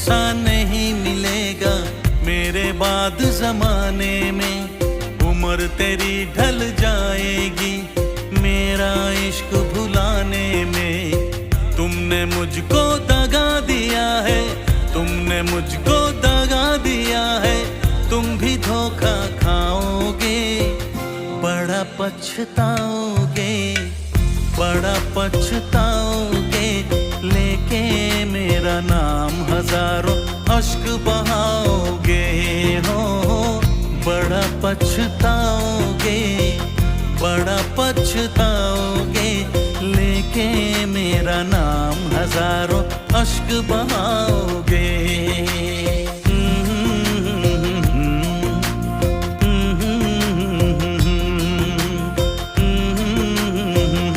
सा नहीं मिलेगा मेरे बाद जमाने में। उम्र तेरी ढल जाएगी मेरा इश्क भुलाने में। तुमने मुझको दगा दिया है, तुमने मुझको दगा दिया है, तुम भी धोखा खाओगे, बड़ा पछताओगे, बड़ा पछताओगे। लेके मेरा नाम हजारों अश्क बहाओगे हो, बड़ा पछताओगे, बड़ा पछताओगे। लेके मेरा नाम हजारों अश्क बहाओगे।